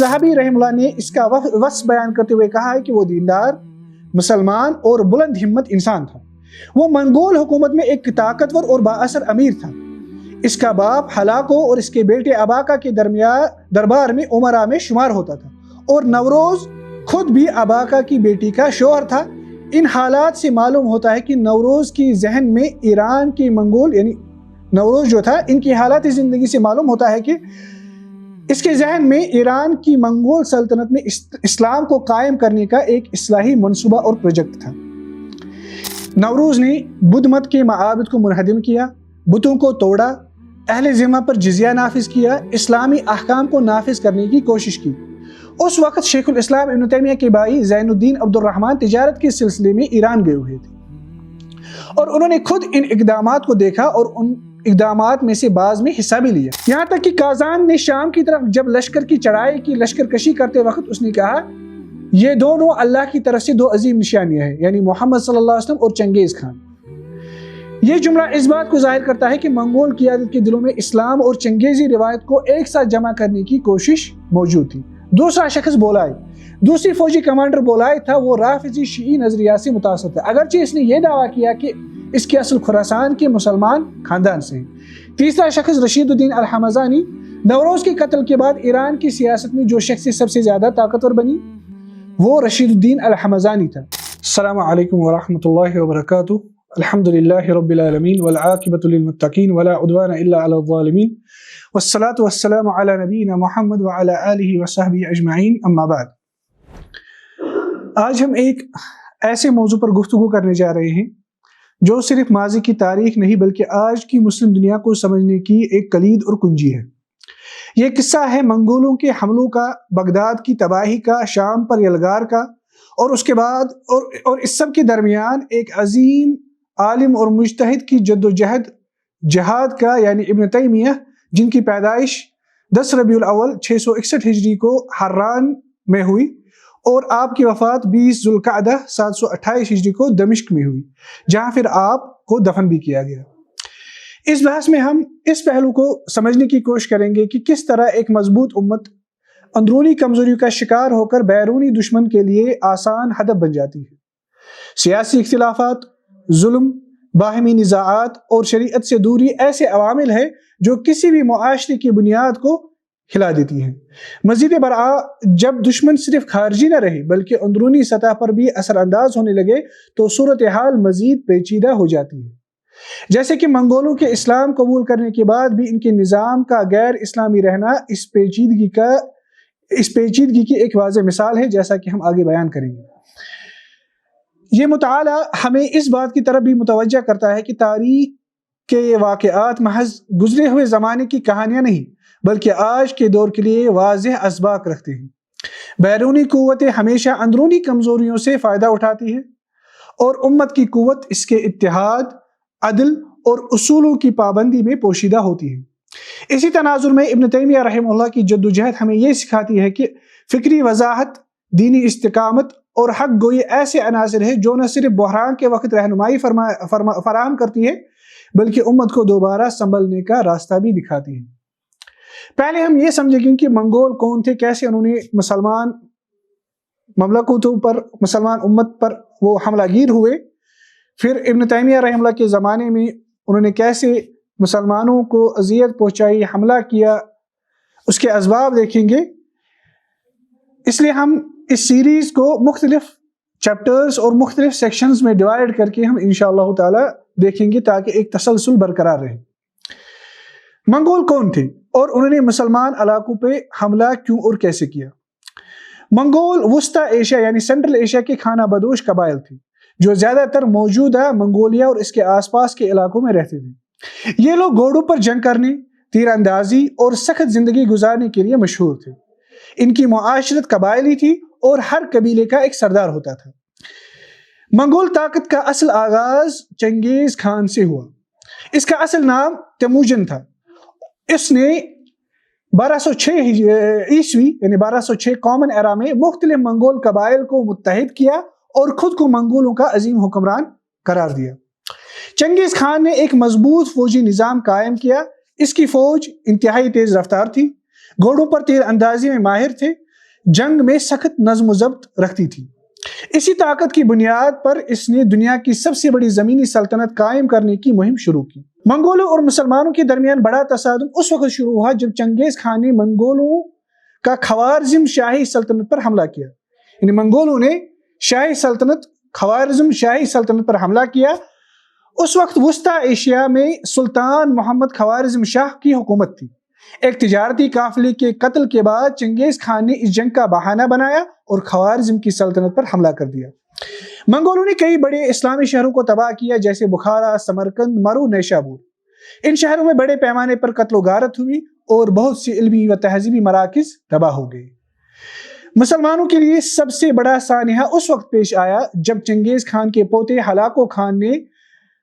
ذہبی رحمہ اللہ نے اس کا وصف بیان کرتے ہوئے کہا ہے کہ وہ دیندار، مسلمان اور بلند ہمت انسان تھا۔ وہ منگول حکومت میں ایک طاقتور اور بااثر امیر تھا۔ اس کا باپ ہلاکو اور اس کے بیٹے اباکا کے دربار میں امراء میں شمار ہوتا تھا، اور نوروز خود بھی اباکا کی بیٹی کا شوہر تھا۔ ان حالات سے معلوم ہوتا ہے کہ نوروز کی ذہن میں ایران کی منگول یعنی نوروز جو تھا، ان کی حالات زندگی سے معلوم ہوتا ہے کہ اس کے ذہن میں ایران کی منگول سلطنت میں اسلام کو قائم کرنے کا ایک اصلاحی منصوبہ اور پروجیکٹ تھا۔ نوروز نے بدھ مت کے معابد کو منہدم کیا، بتوں کو توڑا، اہل ذمہ پر جزیہ نافذ کیا، اسلامی احکام کو نافذ کرنے کی کوشش کی۔ اس وقت شیخ الاسلام ابن تیمیہ کے بھائی زین الدین عبد الرحمن تجارت کے سلسلے میں ایران گئے ہوئے تھے، اور انہوں نے خود ان اقدامات کو دیکھا اور ان اقدامات میں سے بعض میں حصہ بھی لیا۔ یہاں تک کہ کازان نے شام کی طرف جب لشکر کی چڑھائی کی لشکر کشی کرتے وقت اس نے کہا یہ دونوں اللہ کی طرف سے دو عظیم نشانیاں ہیں، یعنی محمد صلی اللہ علیہ وسلم اور چنگیز خان۔ یہ جملہ اس بات کو ظاہر کرتا ہے کہ منگول قیادت کے دلوں میں اسلام اور چنگیزی روایت کو ایک ساتھ جمع کرنے کی کوشش موجود تھی۔ دوسرا شخص بولائے، دوسری فوجی کمانڈر بولائے تھا، وہ رافضی شیعی نظریات سے متاثر تھا، اگرچہ اس نے یہ دعویٰ کیا کہ اس کے اصل خراسان کے مسلمان خاندان سے ہیں۔ تیسرا شخص رشید الدین الحمزانی، نوروز کے قتل کے بعد ایران کی سیاست میں جو شخص سب سے زیادہ طاقتور بنی وہ رشید الدین الحمزانی تھا۔ السلام علیکم ورحمۃ اللہ وبرکاتہ۔ الحمدللہ رب العالمین والعاقبۃ للمتقین ولا عدوان الا علی الظالمین والصلاة والسلام علی نبینا محمد وعلی آلہ وصحبہ اجمعین، اما بعد۔ آج ہم ایک ایسے موضوع پر گفتگو کرنے جا رہے ہیں جو صرف ماضی کی تاریخ نہیں بلکہ آج کی مسلم دنیا کو سمجھنے کی ایک کلید اور کنجی ہے۔ یہ قصہ ہے منگولوں کے حملوں کا، بغداد کی تباہی کا، شام پر یلغار کا، اور اس کے بعد اور اس سب کے درمیان ایک عظیم عالم اور مجتہد کی جد و جہاد کا، یعنی ابن تیمیہ، جن کی پیدائش 10 ربیع الاول 661 ہجری کو حران میں ہوئی اور آپ کی وفات 20 ذوالقعدہ 728 ہجری کو دمشق میں ہوئی، جہاں پھر آپ کو دفن بھی کیا گیا۔ اس بحث میں ہم اس پہلو کو سمجھنے کی کوشش کریں گے کہ کس طرح ایک مضبوط امت اندرونی کمزوریوں کا شکار ہو کر بیرونی دشمن کے لیے آسان ہدف بن جاتی ہے۔ سیاسی اختلافات، ظلم، باہمی نزاعات اور شریعت سے دوری ایسے عوامل ہیں جو کسی بھی معاشرے کی بنیاد کو ہلا دیتی ہیں۔ مزید برآں جب دشمن صرف خارجی نہ رہے بلکہ اندرونی سطح پر بھی اثر انداز ہونے لگے تو صورتحال مزید پیچیدہ ہو جاتی ہے۔ جیسے کہ منگولوں کے اسلام قبول کرنے کے بعد بھی ان کے نظام کا غیر اسلامی رہنا اس پیچیدگی کی ایک واضح مثال ہے، جیسا کہ ہم آگے بیان کریں گے۔ یہ مطالعہ ہمیں اس بات کی طرف بھی متوجہ کرتا ہے کہ تاریخ کے یہ واقعات محض گزرے ہوئے زمانے کی کہانیاں نہیں بلکہ آج کے دور کے لیے واضح اسباق رکھتے ہیں۔ بیرونی قوتیں ہمیشہ اندرونی کمزوریوں سے فائدہ اٹھاتی ہیں، اور امت کی قوت اس کے اتحاد، عدل اور اصولوں کی پابندی میں پوشیدہ ہوتی ہے۔ اسی تناظر میں ابن تیمیہ رحمہ اللہ کی جدوجہد ہمیں یہ سکھاتی ہے کہ فکری وضاحت، دینی استقامت اور حق گوئی ایسے عناصر ہیں جو نہ صرف بحران کے وقت رہنمائی فراہم کرتی ہے بلکہ امت کو دوبارہ سنبھلنے کا راستہ بھی دکھاتی ہے۔ پہلے ہم یہ سمجھیں گے کہ منگول کون تھے، کیسے انہوں نے مسلمان مملکتوں پر، مسلمان امت پر وہ حملہ گیر ہوئے، پھر ابن تیمیہ رحمہ اللہ کے زمانے میں انہوں نے کیسے مسلمانوں کو اذیت پہنچائی، حملہ کیا، اس کے اسباب دیکھیں گے۔ اس لیے ہم اس سیریز کو مختلف چیپٹرز اور مختلف سیکشنز میں ڈیوائیڈ کر کے ہم انشاءاللہ تعالی دیکھیں گے تاکہ ایک تسلسل برقرار رہے۔ منگول کون تھے اور انہوں نے مسلمان علاقوں پہ حملہ کیوں اور کیسے کیا؟ منگول وسطی ایشیا یعنی سینٹرل ایشیا کے خانہ بدوش قبائل تھے جو زیادہ تر موجودہ منگولیا اور اس کے آس پاس کے علاقوں میں رہتے تھے۔ یہ لوگ گھوڑوں پر جنگ کرنے، تیر اندازی اور سخت زندگی گزارنے کے لیے مشہور تھے۔ ان کی معاشرت قبائلی تھی اور ہر قبیلے کا ایک سردار ہوتا تھا۔ منگول طاقت کا اصل آغاز چنگیز خان سے ہوا۔ اس کا اصل نام تیموجن تھا۔ اس نے 1206 عیسوی یعنی 1206 کامن ایرا میں مختلف منگول قبائل کو متحد کیا اور خود کو منگولوں کا عظیم حکمران قرار دیا۔ چنگیز خان نے ایک مضبوط فوجی نظام قائم کیا۔ اس کی فوج انتہائی تیز رفتار تھی، گھوڑوں پر تیر اندازی میں ماہر تھے، جنگ میں سخت نظم و ضبط رکھتی تھی۔ اسی طاقت کی بنیاد پر اس نے دنیا کی سب سے بڑی زمینی سلطنت قائم کرنے کی مہم شروع کی۔ منگولوں اور مسلمانوں کے درمیان بڑا تصادم اس وقت شروع ہوا جب چنگیز خان نے منگولوں کا خوارزم شاہی سلطنت پر حملہ کیا۔ یعنی منگولوں نے خوارزم شاہی سلطنت پر حملہ کیا۔ اس وقت وسطی ایشیا میں سلطان محمد خوارزم شاہ کی حکومت تھی۔ ایک تجارتی قافلے کے قتل کے بعد چنگیز خان نے اس جنگ کا بہانہ بنایا اور خوارزم کی سلطنت پر حملہ کر دیا۔ منگولوں نے کئی بڑے اسلامی شہروں کو تباہ کیا، جیسے بخارا، سمرقند، مرو، نیشابور۔ ان شہروں میں بڑے پیمانے پر قتل و غارت ہوئی اور بہت سی علمی و تہذیبی مراکز تباہ ہو گئے۔ مسلمانوں کے لیے سب سے بڑا سانحہ اس وقت پیش آیا جب چنگیز خان کے پوتے ہلاکو خان نے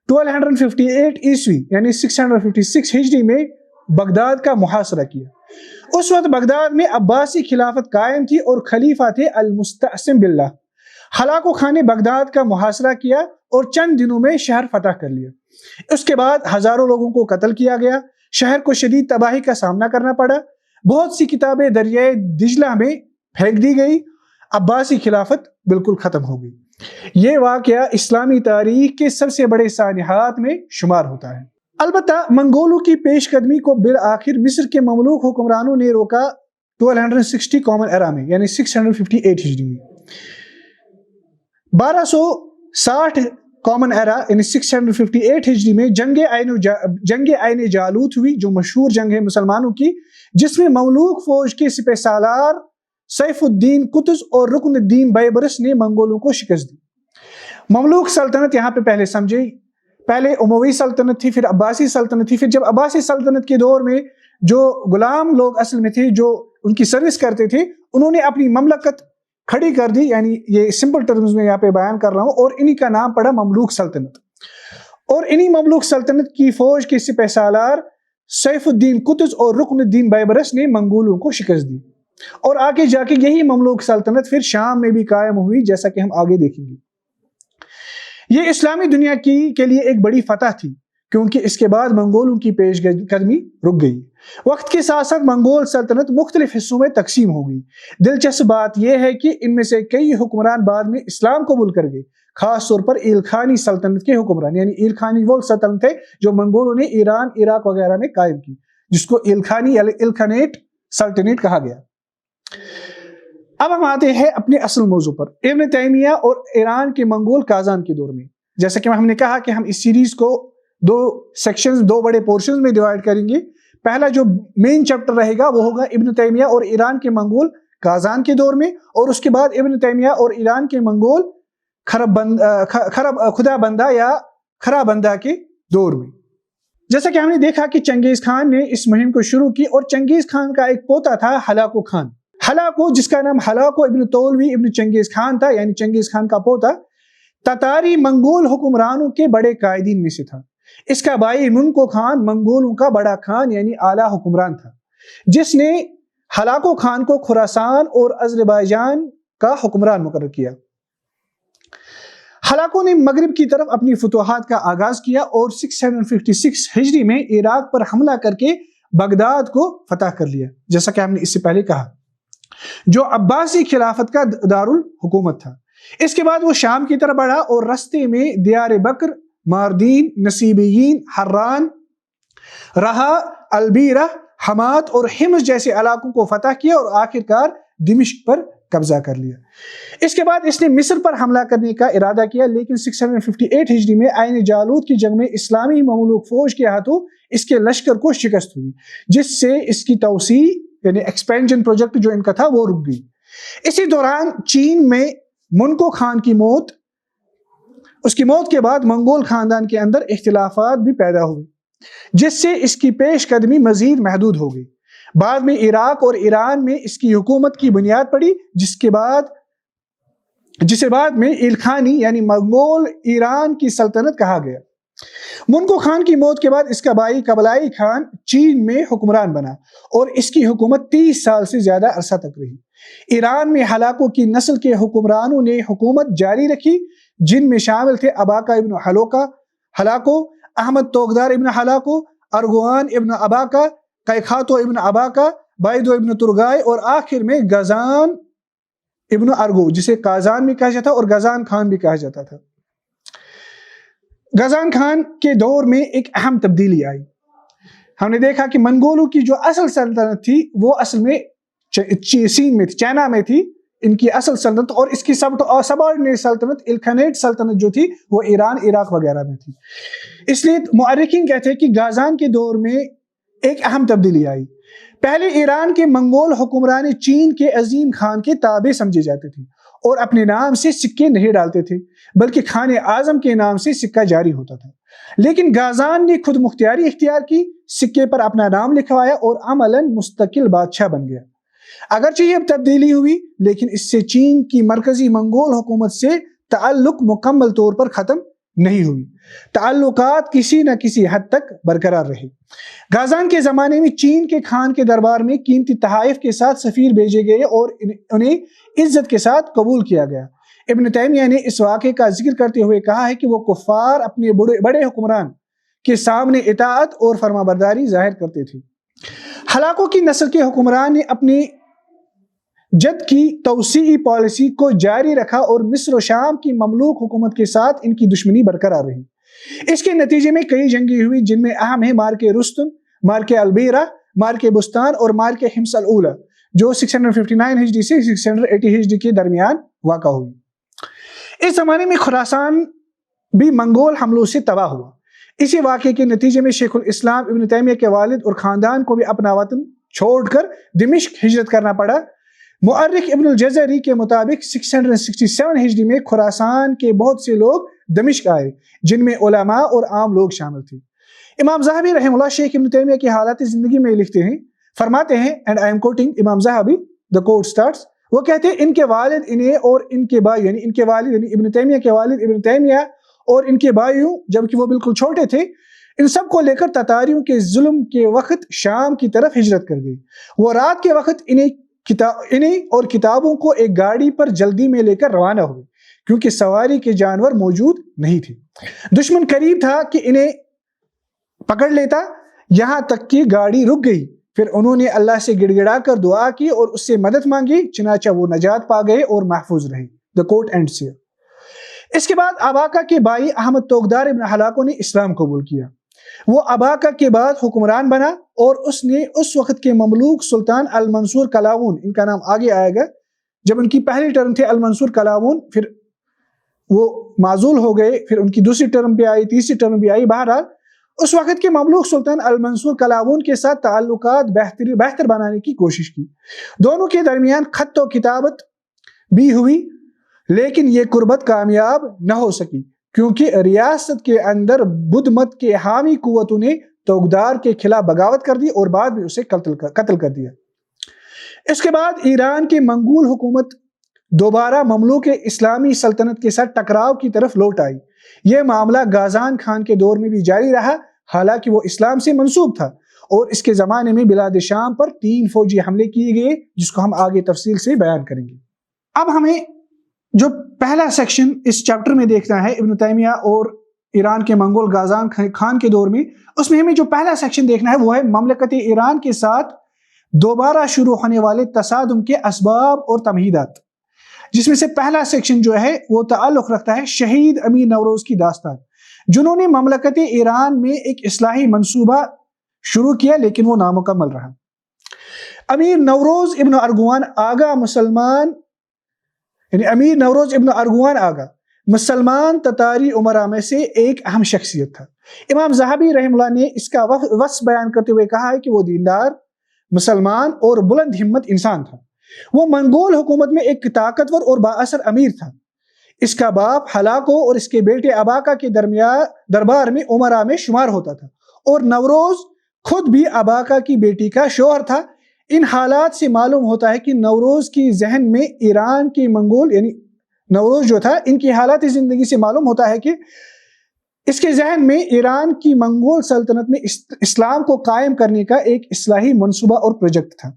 1258 عیسوی یعنی 656 ہجری میں بغداد کا محاصرہ کیا۔ اس وقت بغداد میں عباسی خلافت قائم تھی اور خلیفہ تھے المستعصم باللہ۔ ہلاکو خان نے بغداد کا محاصرہ کیا اور چند دنوں میں شہر فتح کر لیا۔ اس کے بعد ہزاروں لوگوں کو قتل کیا گیا، شہر کو شدید تباہی کا سامنا کرنا پڑا، بہت سی کتابیں دریائے دجلہ میں پھینک دی گئی، عباسی خلافت بالکل ختم ہو گئی۔ یہ واقعہ اسلامی تاریخ کے سب سے بڑے سانحات میں شمار ہوتا ہے۔ البتہ منگولوں کی پیش قدمی کو بالآخر مصر کے مملوک حکمرانوں نے روکا 1260 کامن ایرا میں یعنی 658 ہجری میں۔ 1260 کامن ایرا یعنی 658 ہجری میں جنگ عین جالوت ہوئی، جو مشہور جنگ ہے مسلمانوں کی، جس میں مملوک فوج کے سپہ سالار سیف الدین قطز اور رکن الدین بیبرس نے منگولوں کو شکست دی۔ مملوک سلطنت یہاں پہ پہلے سمجھے، پہلے اموی سلطنت تھی، پھر عباسی سلطنت تھی۔ پھر جب عباسی سلطنت کے دور میں جو غلام لوگ اصل میں تھے، جو ان کی سروس کرتے تھے، انہوں نے اپنی مملکت کھڑی کر دی، یعنی یہ سمپل ٹرمز میں یہاں پہ بیان کر رہا ہوں، اور انہی کا نام پڑا مملوک سلطنت۔ اور انہی مملوک سلطنت کی فوج کے سپہ سالار سیف الدین قطز اور رکن الدین بیبرس نے منگولوں کو شکست دی، اور آگے جا کے یہی مملوک سلطنت پھر شام میں بھی قائم ہوئی، جیسا کہ ہم آگے دیکھیں گے۔ یہ اسلامی دنیا کے لیے ایک بڑی فتح تھی، کیونکہ اس کے بعد منگولوں کی پیش قدمی رک گئی۔ وقت کے ساتھ ساتھ منگول سلطنت مختلف حصوں میں تقسیم ہو گئی۔ دلچسپ بات یہ ہے کہ ان میں سے کئی حکمران بعد میں اسلام قبول کر گئے، خاص طور پر ایلخانی سلطنت کے حکمران، یعنی ایلخانی وہ سلطنت ہے جو منگولوں نے ایران، عراق وغیرہ میں قائم کی، جس کو ایلخانی یا ایلخانیٹ سلطنت کہا گیا۔ اب ہم آتے ہیں اپنے اصل موضوع پر، ابن تیمیہ اور ایران کے منگول کازان کے دور میں۔ جیسا کہ ہم نے کہا کہ ہم اس سیریز کو دو بڑے پورشنز میں ڈیوائیڈ کریں گے۔ پہلا جو مین چیپٹر رہے گا وہ ہوگا ابن تیمیہ اور ایران کے منگول کازان کے دور میں، اور اس کے بعد ابن تیمیہ اور ایران کے منگول خدا بندہ یا خرا بندہ کے دور میں۔ جیسا کہ ہم نے دیکھا کہ چنگیز خان نے اس مہم کو شروع کی، اور چنگیز خان کا ایک پوتا تھا ہلاکو خان۔ ہلاکو، جس کا نام ہلاکو ابن طولوی ابن چنگیز خان تھا، یعنی چنگیز خان کا پوتا، تتاری منگول حکمرانوں کے بڑے قائدین میں سے تھا۔ اس کا بھائی منکو خان منگولوں کا بڑا خان یعنی اعلیٰ حکمران تھا، جس نے ہلاکو خان کو خراسان اور آذربائیجان کا حکمران مقرر کیا۔ ہلاکو نے مغرب کی طرف اپنی فتوحات کا آغاز کیا اور 656 ہجری میں عراق پر حملہ کر کے بغداد کو فتح کر لیا، جیسا کہ ہم نے اس سے پہلے کہا، جو عباسی خلافت کا دارالحکومت تھا۔ اس کے بعد وہ شام کی طرف بڑھا اور رستے میں دیار بکر، ماردین، نصیبیین، حران، رہا، البیرہ، حمات اور حمص جیسے علاقوں کو فتح کیا اور آخرکار دمشق پر قبضہ کر لیا۔ اس کے بعد اس نے مصر پر حملہ کرنے کا ارادہ کیا، لیکن 658 ہجری میں عین جالوت کی جنگ میں اسلامی مملوک فوج کے ہاتھوں اس کے لشکر کو شکست ہوئی، جس سے اس کی توسیع یعنی ایکسپینشن پروجیکٹ جو ان کا تھا وہ رک گئی۔ اسی دوران چین میں منکو خان کی موت، اس کی موت کے بعد منگول خاندان کے اندر اختلافات بھی پیدا ہوئے، جس سے اس کی پیش قدمی مزید محدود ہو گئی۔ بعد میں عراق اور ایران میں اس کی حکومت کی بنیاد پڑی، جسے بعد میں ایلخانی یعنی منگول ایران کی سلطنت کہا گیا۔ منکو خان کی موت کے بعد اس کا بھائی قبلائی خان چین میں حکمران بنا اور اس کی حکومت 30 سال سے زیادہ عرصہ تک رہی۔ ایران میں ہلاکو کی نسل کے حکمرانوں نے حکومت جاری رکھی، جن میں شامل تھے اباکا ابن ہلاکو، احمد توغدار ابن ہلاکو، ارغوان ابن اباکا، قیخاتو ابن اباکا، بائدو ابن ترگائے اور آخر میں غزان ابن ارگو، جسے قازان بھی کہا جاتا اور غزان خان بھی کہا جاتا تھا۔ غزان خان کے دور میں ایک اہم تبدیلی آئی۔ ہم نے دیکھا کہ منگولوں کی جو اصل سلطنت تھی وہ اصل میں چین میں تھی، چائنا میں تھی ان کی اصل سلطنت، اور اس کی سبارڈینیٹ سلطنت الکھنیٹ سلطنت جو تھی وہ ایران، عراق وغیرہ میں تھی۔ اس لیے مؤرخین کہتے ہیں کہ غازان کے دور میں ایک اہم تبدیلی آئی۔ پہلے ایران کے منگول حکمران چین کے عظیم خان کے تابع سمجھے جاتے تھے اور اپنے نام سے سکے نہیں ڈالتے تھے، بلکہ خان اعظم کے نام سے سکہ جاری ہوتا تھا۔ لیکن غازان نے خود مختاری اختیار کی، سکے پر اپنا نام لکھوایا اور عملاً مستقل بادشاہ بن گیا۔ اگرچہ یہ تبدیلی ہوئی، لیکن اس سے چین کی مرکزی منگول حکومت سے تعلق مکمل طور پر ختم نہیں ہوئی۔ تعلقات کسی نہ کسی حد تک برقرار رہے۔ غازان کے زمانے میں چین کے خان کے دربار میں قیمتی تحائف کے ساتھ سفیر بھیجے گئے اور انہیں عزت کے ساتھ قبول کیا گیا۔ ابن تیمیہ نے اس واقعے کا ذکر کرتے ہوئے کہا ہے کہ وہ کفار اپنے بڑے حکمران کے سامنے اطاعت اور فرمانبرداری ظاہر کرتے تھے۔ ہلاکو کی نسل کے حکمران نے اپنی جد کی توسیعی پالیسی کو جاری رکھا اور مصر و شام کی مملوک حکومت کے ساتھ ان کی دشمنی برقرار رہی۔ اس کے نتیجے میں کئی جنگیں ہوئی، جن میں اہم ہے مارکے رستم، مارکے البیرہ، مارکے بستان اور مارکے حمص الاولی، جو 659 ہجری سے 680 ہجری کے درمیان واقع ہوئی۔ اس زمانے میں خراسان بھی منگول حملوں سے تباہ ہوا۔ اسی واقعے کے نتیجے میں شیخ الاسلام ابن تیمیہ کے والد اور خاندان کو بھی اپنا وطن چھوڑ کر دمشق ہجرت کرنا پڑا۔ مؤرخ ابن الجزری کے مطابق 667 ہجری میں خراسان کے بہت سے لوگ دمشق آئے، جن میں علماء اور عام لوگ شامل تھے۔ امام ذہبی رحمہ اللہ شیخ ابن تیمیہ کی حالات زندگی میں لکھتے ہیں، فرماتے ہیں and I am quoting امام ذہبی، the quote starts، وہ کہتے ہیں ان کے والد انہیں اور ان کے بھائی، یعنی ان کے والد یعنی ابن تیمیہ کے والد ابن تیمیہ اور ان کے بھائیوں، جبکہ وہ بالکل چھوٹے تھے، ان سب کو لے کر تتاریوں کے ظلم کے وقت شام کی طرف ہجرت کر گئی۔ وہ رات کے وقت انہیں اور کتابوں کو ایک گاڑی پر جلدی میں لے کر روانہ ہوئے، کیونکہ سواری کے جانور موجود نہیں تھے۔ دشمن قریب تھا کہ انہیں پکڑ لیتا، یہاں تک کہ گاڑی رک گئی۔ پھر انہوں نے اللہ سے گڑ گڑا کر دعا کی اور اس سے مدد مانگی، چنانچہ وہ نجات پا گئے اور محفوظ رہے۔ The quote ends here۔ اس کے بعد اباقہ کے بھائی احمد توقدار ابن ہلاکو نے اسلام قبول کیا۔ وہ اباقہ کے بعد حکمران بنا اور اس نے اس وقت کے مملوک سلطان المنصور قلاوون، ان کا نام آگے آئے گا، جب ان کی پہلی ٹرم تھے المنصور قلاوون، پھر وہ معزول ہو گئے، پھر ان کی دوسری ٹرم بھی آئی، تیسری ٹرم بھی آئی۔ بہرحال اس وقت کے مملوک سلطان المنصور قلاوون کے ساتھ تعلقات بہتر بنانے کی کوشش کی۔ دونوں کے درمیان خط و کتابت بھی ہوئی، لیکن یہ قربت کامیاب نہ ہو سکی، کیونکہ ریاست کے اندر بدھ مت کے حامی قوتوں نے توقدار کے خلاف بغاوت کر دی اور بعد میں اسے قتل کر دیا۔ اس کے بعد ایران کے منگول حکومت دوبارہ مملوک اسلامی سلطنت کے ساتھ ٹکراؤ کی طرف لوٹ آئی۔ یہ معاملہ غازان خان کے دور میں بھی جاری رہا، حالانکہ وہ اسلام سے منسوب تھا، اور اس کے زمانے میں بلاد شام پر 3 فوجی حملے کیے گئے، جس کو ہم آگے تفصیل سے بیان کریں گے۔ اب ہمیں جو پہلا سیکشن اس چیپٹر میں دیکھنا ہے ابن تیمیہ اور ایران کے منگول غازان خان کے دور میں، اس میں ہمیں جو پہلا سیکشن دیکھنا ہے وہ ہے مملکت ایران کے ساتھ دوبارہ شروع ہونے والے تصادم کے اسباب اور تمہیدات، جس میں سے پہلا سیکشن جو ہے وہ تعلق رکھتا ہے شہید امیر نوروز کی داستان، جنہوں نے مملکت ایران میں ایک اصلاحی منصوبہ شروع کیا لیکن وہ نامکمل رہا۔ امیر نوروز ابن ارغوان آگا امیر نوروز ابن ارغوان آگا مسلمان تتاری امراء میں سے ایک اہم شخصیت تھا۔ امام ذہبی رحمہ اللہ نے اس کا وصف بیان کرتے ہوئے کہا ہے کہ وہ دیندار، مسلمان اور بلند ہمت انسان تھا۔ وہ منگول حکومت میں ایک طاقتور اور بااثر امیر تھا۔ اس کا باپ ہلاکو اور اس کے بیٹے اباقہ کے دربار میں امراء میں شمار ہوتا تھا، اور نوروز خود بھی اباقہ کی بیٹی کا شوہر تھا۔ ان حالات سے معلوم ہوتا ہے کہ نوروز کی ذہن میں ایران کی منگول، یعنی نوروز جو تھا، ان کی حالات زندگی سے معلوم ہوتا ہے کہ اس کے ذہن میں ایران کی منگول سلطنت میں اسلام کو قائم کرنے کا ایک اصلاحی منصوبہ اور پروجیکٹ تھا۔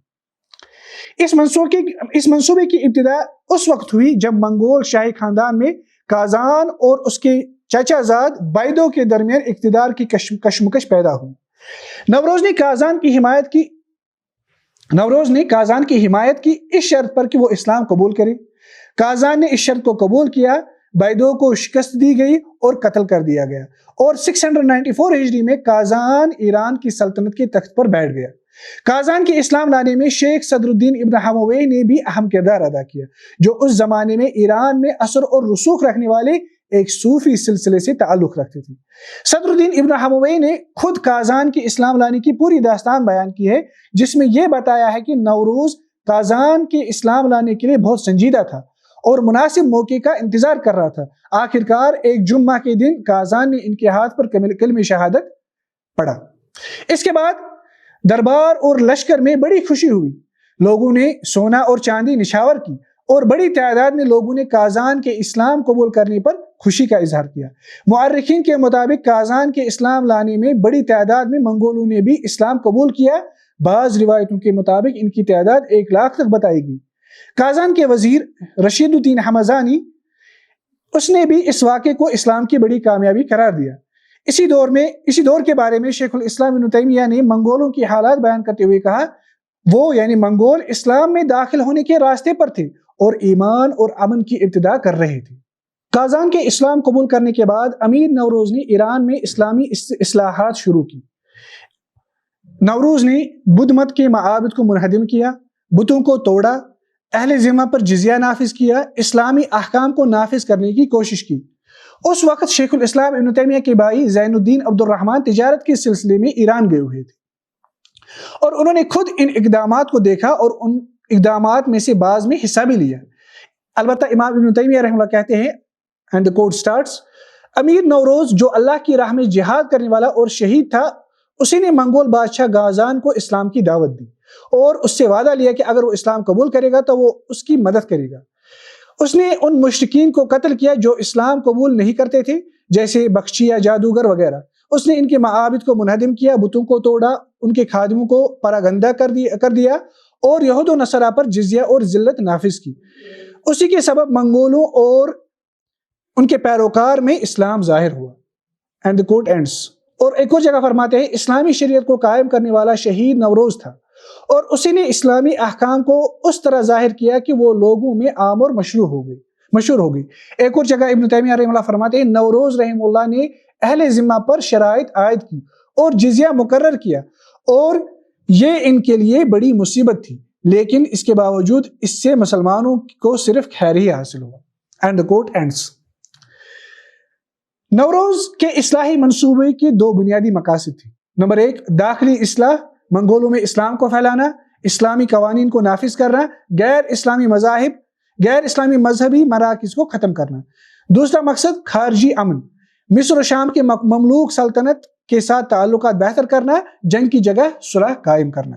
اس منصوبے کی ابتدا اس وقت ہوئی جب منگول شاہی خاندان میں قازان اور اس کے چچا زاد بائدو کے درمیان اقتدار کی کشمکش پیدا ہوئی۔ نوروز نے قازان کی حمایت کی، نوروز نے کازان کی حمایت کی اس شرط پر کہ وہ اسلام قبول کرے۔ کازان نے اس شرط کو قبول کیا، بائدو کو شکست دی گئی اور قتل کر دیا گیا، اور 694 ہجری میں کازان ایران کی سلطنت کے تخت پر بیٹھ گیا۔ کازان کے اسلام لانے میں شیخ صدر الدین ابن حموی نے بھی اہم کردار ادا کیا، جو اس زمانے میں ایران میں اثر اور رسوخ رکھنے والے ایک صوفی سلسلے سے تعلق رکھتے تھے۔ صدر الدین ابن حموی نے خود کازان کے اسلام لانے کی پوری داستان بیان کی ہے، جس میں یہ بتایا ہے کہ نوروز کازان کے اسلام لانے کے لیے بہت سنجیدہ تھا اور مناسب موقع کا انتظار کر رہا تھا۔ آخرکار ایک جمعہ کے دن کازان نے ان کے ہاتھ پر کلمہ شہادت پڑھا۔ اس کے بعد دربار اور لشکر میں بڑی خوشی ہوئی، لوگوں نے سونا اور چاندی نشاور کی، اور بڑی تعداد میں لوگوں نے کازان کے اسلام قبول کرنے پر خوشی کا اظہار کیا۔ مورخین کے مطابق کازان کے اسلام لانے میں بڑی تعداد میں منگولوں نے بھی اسلام قبول کیا۔ بعض روایتوں کے مطابق ان کی تعداد 1 لاکھ تک بتائی گئی۔ کازان کے وزیر رشید الدین حمزانی، اس نے بھی اس واقعے کو اسلام کی بڑی کامیابی قرار دیا۔ اسی دور کے بارے میں شیخ الاسلام ابن تیمیہ نے منگولوں کی حالات بیان کرتے ہوئے کہا، وہ یعنی منگول اسلام میں داخل ہونے کے راستے پر تھے اور ایمان اور امن کی ابتدا کر رہے تھے۔ کازان کے اسلام قبول کرنے کے بعد امیر نوروز نے ایران میں اسلامی اصلاحات شروع کی۔ نوروز نے بدھ مت کے معابد کو منہدم کیا، بتوں کو توڑا، اہل ذمہ پر جزیہ نافذ کیا، اسلامی احکام کو نافذ کرنے کی کوشش کی۔ اس وقت شیخ الاسلام ابن تیمیہ کے بھائی زین الدین عبد الرحمن تجارت کے سلسلے میں ایران گئے ہوئے تھے، اور انہوں نے خود ان اقدامات کو دیکھا اور ان اقدامات میں سے بعض میں حصہ بھی لیا۔ البتہ امام ابن تیمیہ رحمہ اللہ کہتے ہیں، and the quote starts، امیر نوروز جو اللہ کی راہ میں جہاد کرنے والا اور شہید تھا، اسی نے منگول بادشاہ کازان کو اسلام کی دعوت دی اور اس سے وعدہ لیا کہ اگر وہ اسلام قبول کرے گا تو وہ اس کی مدد کرے گا۔ اس نے ان مشرکین کو قتل کیا جو اسلام قبول نہیں کرتے تھے، جیسے بخشیہ، جادوگر وغیرہ۔ اس نے ان کے معابد کو منہدم کیا، بتوں کو توڑا، ان کے خادموں کو پراگندہ کر دیا اور یہود و نصارہ پر جزیہ اور ذلت نافذ کی۔ اسی کے سبب منگولوں اور ان کے پیروکار میں اسلام ظاہر ہوا۔ And the quote ends۔ اور ایک اور جگہ فرماتے ہیں، اسلامی شریعت کو قائم کرنے والا شہید نوروز تھا، اور اسی نے اسلامی احکام کو اس طرح ظاہر کیا کہ وہ لوگوں میں عام اور مشہور ہو گئی۔ ایک اور جگہ ابن تیمیہ رحمہ اللہ فرماتے ہیں، نوروز رحمہ اللہ نے اہل ذمہ پر شرائط عائد کی اور جزیہ مقرر کیا، اور یہ ان کے لیے بڑی مصیبت تھی، لیکن اس کے باوجود اس سے مسلمانوں کو صرف خیر ہی حاصل ہوا۔ And the quote ends۔ Nowruz کے اصلاحی منصوبے کے 2 بنیادی مقاصد تھے۔ نمبر 1، داخلی اصلاح، منگولوں میں اسلام کو پھیلانا، اسلامی قوانین کو نافذ کرنا، غیر اسلامی مذہبی مراکز کو ختم کرنا۔ دوسرا مقصد خارجی امن، مصر و شام کے مملوک سلطنت کے ساتھ تعلقات بہتر کرنا، جنگ کی جگہ صلح قائم کرنا۔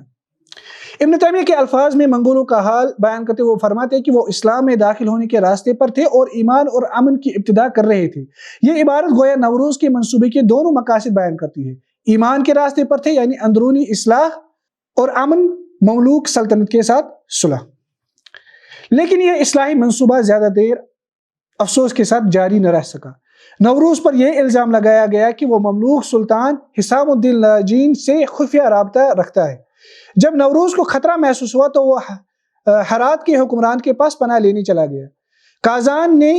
ابن تیمیہ کے الفاظ میں منگولوں کا حال بیان کرتے وہ فرماتے ہیں کہ وہ اسلام میں داخل ہونے کے راستے پر تھے اور ایمان اور امن کی ابتدا کر رہے تھے۔ یہ عبارت گویا نوروز کے منصوبے کے دونوں مقاصد بیان کرتی ہے۔ ایمان کے راستے پر تھے یعنی اندرونی اصلاح، اور امن مملوک سلطنت کے ساتھ صلح۔ لیکن یہ اصلاحی منصوبہ زیادہ دیر افسوس کے ساتھ جاری نہ رہ سکا۔ نوروز پر یہ الزام لگایا گیا کہ وہ مملوک سلطان حسام الدین لاجین سے خفیہ رابطہ رکھتا ہے۔ جب نوروز کو خطرہ محسوس ہوا تو وہ ہرات کے حکمران کے پاس پناہ لینے چلا گیا۔ کازان نے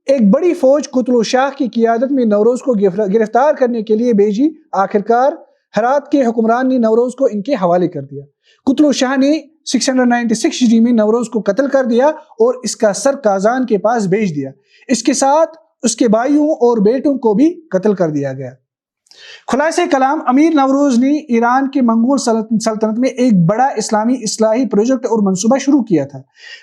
ایک بڑی فوج قتلو شاہ کی قیادت میں نوروز کو گرفتار کرنے کے لیے بھیجی۔ آخرکار ہرات کے حکمران نے نوروز کو ان کے حوالے کر دیا۔ قتلو شاہ نے 696 ہجری میں نوروز کو قتل کر دیا اور اس کا سر کازان کے پاس بھیج دیا۔ اس کے ساتھ اس کے بھائیوں اور بیٹوں کو بھی قتل کر دیا گیا۔ خلاصہ کلام، امیر نوروز نے ایران کے منگول سلطنت میں ایک بڑا اسلامی اصلاحی پروجیکٹ اور منصوبہ شروع کیا تھا۔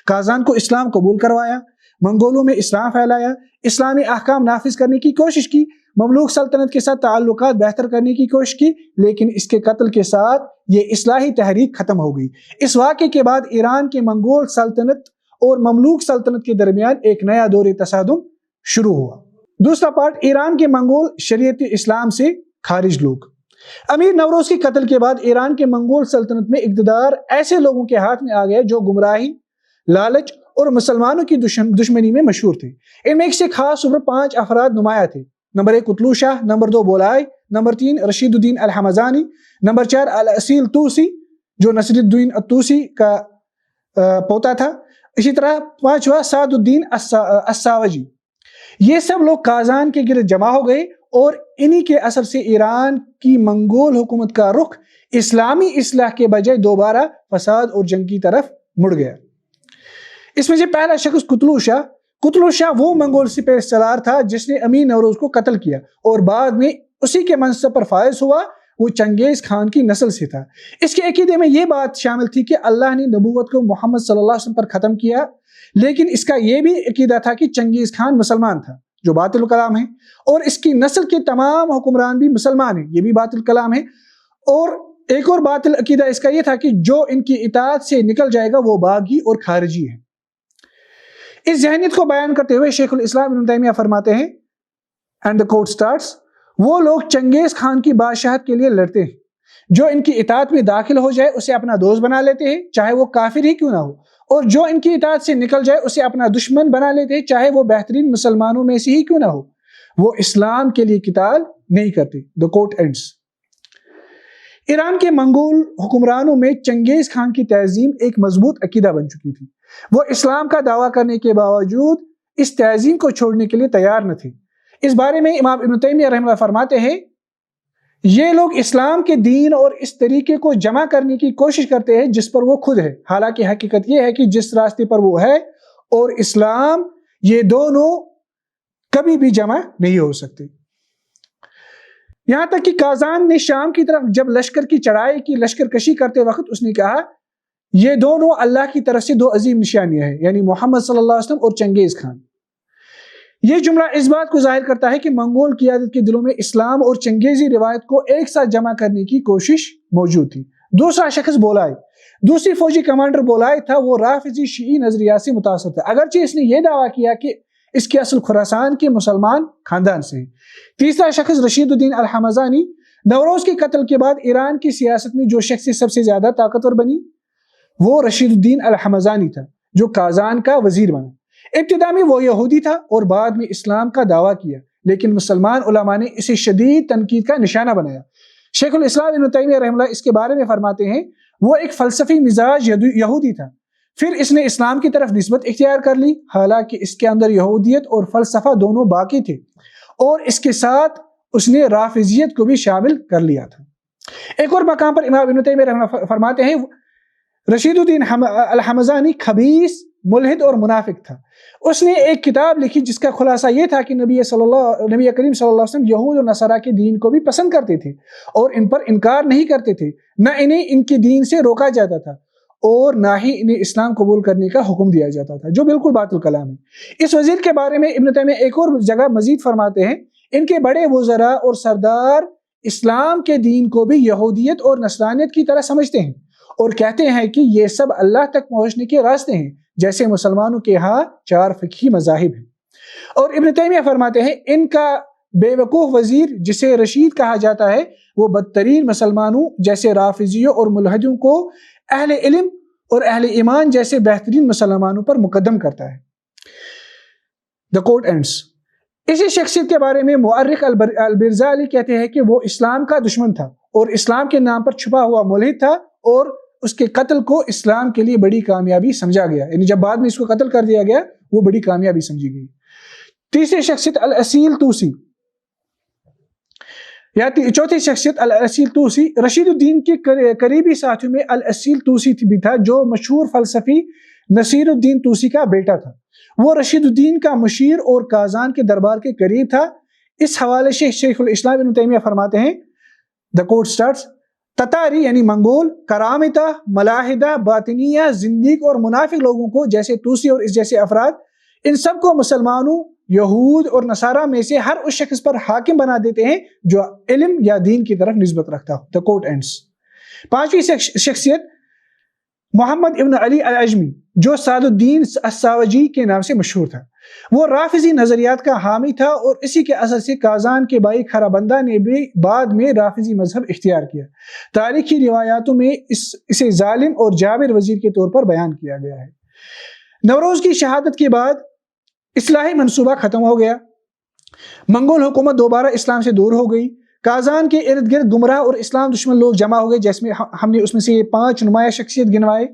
کازان کو اسلام قبول کروایا، منگولوں میں اسلام پھیلایا، اسلامی احکام نافذ کرنے کی کوشش کی، مملوک سلطنت کے ساتھ تعلقات بہتر کرنے کی کوشش کی، لیکن اس کے قتل کے ساتھ یہ اصلاحی تحریک ختم ہو گئی۔ اس واقعے کے بعد ایران کے منگول سلطنت اور مملوک سلطنت کے درمیان ایک نیا دور تصادم شروع ہوا۔ دوسرا پارٹ، ایران کے منگول شریعت اسلام سے خارج لوگ۔ امیر نوروز کے قتل کے بعد ایران کے منگول سلطنت میں اقتدار ایسے لوگوں کے ہاتھ میں آ گیا جو گمراہی، لالچ اور مسلمانوں کی دشمنی میں مشہور تھے۔ ان میں سے خاص طور پر 5 افراد نمایاں تھے۔ نمبر 1 قتلو شاہ، نمبر 2 بولائے، نمبر 3 رشید الدین الحمزانی، نمبر 4 الاصیل توسی، جو نصیر الدین الطوسی کا پوتا تھا. اسی طرح 5واں سعد الدین الساوجی. یہ سب لوگ قازان کے گرد جمع ہو گئے اور انہی کے اثر سے ایران کی منگول حکومت کا رخ اسلامی اصلاح کے بجائے دوبارہ فساد اور جنگ کی طرف مڑ گیا. اس میں سے پہلا شخص قتلو شاہ وہ منگول سپہ سالار تھا جس نے امیر نوروز کو قتل کیا اور بعد میں اسی کے منصب پر فائز ہوا. وہ چنگیز خان کی نسل سے تھا. اس کے عقیدے میں یہ بات شامل تھی کہ اللہ نے نبوت کو محمد صلی اللہ علیہ وسلم پر ختم کیا، لیکن اس کا یہ بھی عقیدہ تھا کہ چنگیز خان مسلمان تھا جو باطل کلام ہے، اور اس کی نسل کے تمام حکمران بھی مسلمان ہیں، یہ بھی باطل کلام ہے. اور ایک اور باطل عقیدہ اس کا یہ تھا کہ جو ان کی اطاعت سے نکل جائے گا وہ باغی اور خارجی ہے. اس ذہنیت کو بیان کرتے ہوئے شیخ الاسلام ابن تیمیہ فرماتے ہیں اینڈ the quote starts، وہ لوگ چنگیز خان کی بادشاہت کے لیے لڑتے ہیں، جو ان کی اطاعت میں داخل ہو جائے اسے اپنا دوست بنا لیتے ہیں چاہے وہ کافر ہی کیوں نہ ہو، اور جو ان کی اطاعت سے نکل جائے اسے اپنا دشمن بنا لیتے ہیں چاہے وہ بہترین مسلمانوں میں سے ہی کیوں نہ ہو. وہ اسلام کے لیے قتال نہیں کرتے. The quote ends. ایران کے منگول حکمرانوں میں چنگیز خان کی تہذیب ایک مضبوط عقیدہ بن چکی تھی. وہ اسلام کا دعویٰ کرنے کے باوجود اس تہذیب کو چھوڑنے کے لیے تیار نہ تھے. اس بارے میں امام ابن تیمیہ رحمہ اللہ فرماتے ہیں یہ لوگ اسلام کے دین اور اس طریقے کو جمع کرنے کی کوشش کرتے ہیں جس پر وہ خود ہے، حالانکہ حقیقت یہ ہے کہ جس راستے پر وہ ہے اور اسلام، یہ دونوں کبھی بھی جمع نہیں ہو سکتے. یہاں تک کہ قازان نے شام کی طرف جب لشکر کی چڑھائی کی لشکر کشی کرتے وقت اس نے کہا یہ دونوں اللہ کی طرف سے دو عظیم نشانیاں ہیں، یعنی محمد صلی اللہ علیہ وسلم اور چنگیز خان. یہ جملہ اس بات کو ظاہر کرتا ہے کہ منگول قیادت کے دلوں میں اسلام اور چنگیزی روایت کو ایک ساتھ جمع کرنے کی کوشش موجود تھی. دوسرا شخص بولائے، دوسری فوجی کمانڈر بولائے تھا، وہ رافضی شیعی نظریات سے متاثر تھا، اگرچہ اس نے یہ دعویٰ کیا کہ اس کی اصل خراسان کے مسلمان خاندان سے ہے. تیسرا شخص رشید الدین الحمزانی. نوروز کے قتل کے بعد ایران کی سیاست میں جو شخص سب سے زیادہ طاقتور بنی وہ رشید الدین الحمزانی تھا جو قازان کا وزیر بنا. ابتدا میں وہ یہودی تھا اور بعد میں اسلام کا دعویٰ کیا، لیکن مسلمان علماء نے اسے شدید تنقید کا نشانہ بنایا. شیخ الاسلام ابن تیمیہ رحمہ اللہ اس کے بارے میں فرماتے ہیں وہ ایک فلسفی مزاج یہودی تھا، پھر اس نے اسلام کی طرف نسبت اختیار کر لی، حالانکہ اس کے اندر یہودیت اور فلسفہ دونوں باقی تھے، اور اس کے ساتھ اس نے رافضیت کو بھی شامل کر لیا تھا. ایک اور مقام پر امام ابن تیمیہ رحمہ اللہ فرماتے ہیں رشید الدین الحمزانی خبیث، ملحد اور منافق تھا. اس نے ایک کتاب لکھی جس کا خلاصہ یہ تھا کہ نبی کریم صلی اللہ علیہ وسلم یہود اور نصارہ کے دین کو بھی پسند کرتے تھے اور ان پر انکار نہیں کرتے تھے، نہ انہیں ان کے دین سے روکا جاتا تھا اور نہ ہی انہیں اسلام قبول کرنے کا حکم دیا جاتا تھا، جو بالکل باطل کلام ہے. اس وزیر کے بارے میں ابن تیمیہ ایک اور جگہ مزید فرماتے ہیں ان کے بڑے وزراء اور سردار اسلام کے دین کو بھی یہودیت اور نصرانیت کی طرح سمجھتے ہیں اور کہتے ہیں کہ یہ سب اللہ تک پہنچنے کے راستے ہیں، جیسے مسلمانوں کے ہاں 4 فقہی مذاہب ہیں. اور ابن تیمیہ فرماتے ہیں ان کا بے وقوف وزیر جسے رشید کہا جاتا ہے وہ بدترین مسلمانوں جیسے رافضیوں اور ملحدوں کو اہل علم اور اہل ایمان جیسے بہترین مسلمانوں پر مقدم کرتا ہے. The quote ends. اسی شخصیت کے بارے میں مؤرخ البرزالی کہتے ہیں کہ وہ اسلام کا دشمن تھا اور اسلام کے نام پر چھپا ہوا ملحد تھا، اور اس کے قتل کو اسلام کے لیے بڑی کامیابی سمجھا گیا، یعنی جب بعد میں اس کو قتل کر دیا گیا وہ بڑی کامیابی سمجھی گئی. تیسری شخصیت الاصیل طوسی یا چوتھی شخصیت الاصیل طوسی. رشید الدین کے قریبی ساتھیوں میں الاصیل طوسی بھی تھا جو مشہور فلسفی نصیر الدین طوسی کا بیٹا تھا. وہ رشید الدین کا مشیر اور قازان کے دربار کے قریب تھا. اس حوالے سے شیخ الاسلام ابن تیمیہ فرماتے ہیں The quote starts. تتاری یعنی منگول، کرامتہ، ملاحدہ، باطنیہ، زندیق اور منافق لوگوں کو جیسے طوسی اور اس جیسے افراد، ان سب کو مسلمانوں، یہود اور نصارہ میں سے ہر اس شخص پر حاکم بنا دیتے ہیں جو علم یا دین کی طرف نسبت رکھتا ہو. The quote ends. پانچویں شخصیت محمد ابن علی العجمی جو سعد الدین الساوجی کے نام سے مشہور تھا. وہ رافضی نظریات کا حامی تھا اور اسی کے اثر سے قازان کے بھائی خرابندہ نے بھی بعد میں رافضی مذہب اختیار کیا. تاریخی روایاتوں میں اسے ظالم اور جابر وزیر کے طور پر بیان کیا گیا ہے. نوروز کی شہادت کے بعد اصلاحی منصوبہ ختم ہو گیا، منگول حکومت دوبارہ اسلام سے دور ہو گئی. کازان کے ارد گرد گمراہ اور اسلام دشمن لوگ جمع ہو گئے، جیسے ہم نے اس میں سے یہ 5 نمایاں شخصیت گنوائے۔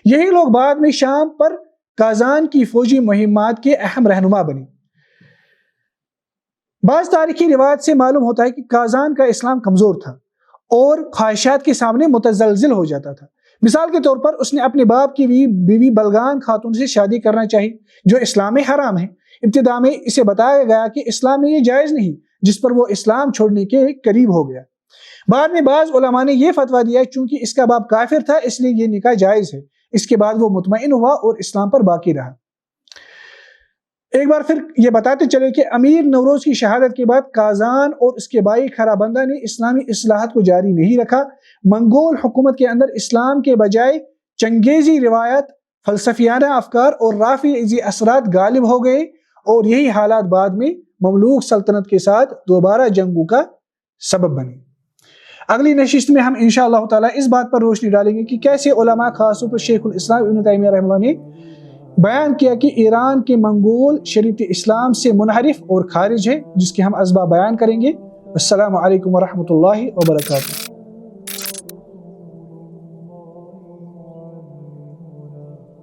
یہی لوگ بعد میں شام پر کازان کی فوجی مہمات کے اہم رہنما بنے۔ بعض تاریخی روایت سے معلوم ہوتا ہے کہ کازان کا اسلام کمزور تھا اور خواہشات کے سامنے متزلزل ہو جاتا تھا۔ مثال کے طور پر اس نے اپنے باپ کی بیوی بلغان خاتون سے شادی کرنا چاہی، جو اسلام میں حرام ہے۔ ابتدا میں اسے بتایا گیا کہ اسلام میں یہ جائز نہیں، جس پر وہ اسلام چھوڑنے کے قریب ہو گیا۔ بعد میں بعض علماء نے یہ فتویٰ دیا چونکہ اس کا باپ کافر تھا اس لیے یہ نکاح جائز ہے۔ اس کے بعد وہ مطمئن ہوا اور اسلام پر باقی رہا۔ ایک بار پھر یہ بتاتے چلے کہ امیر نوروز کی شہادت کے بعد کازان اور اس کے بھائی خرابندہ نے اسلامی اصلاحات کو جاری نہیں رکھا۔ منگول حکومت کے اندر اسلام کے بجائے چنگیزی روایت، فلسفیانہ افکار اور رافضی اثرات غالب ہو گئے، اور یہی حالات بعد میں مملوک سلطنت کے ساتھ دوبارہ جنگوں کا سبب بنے۔ اگلی نشست میں ہم انشاءاللہ تعالیٰ اس بات پر روشنی ڈالیں گے کہ کیسے علماء، خاص طور پر شیخ الاسلام ابن تیمیہ رحمہ اللہ نے بیان کیا کہ ایران کے منگول شریعت اسلام سے منحرف اور خارج ہے، جس کے ہم اسباب بیان کریں گے۔ السلام علیکم ورحمۃ اللہ وبرکاتہ۔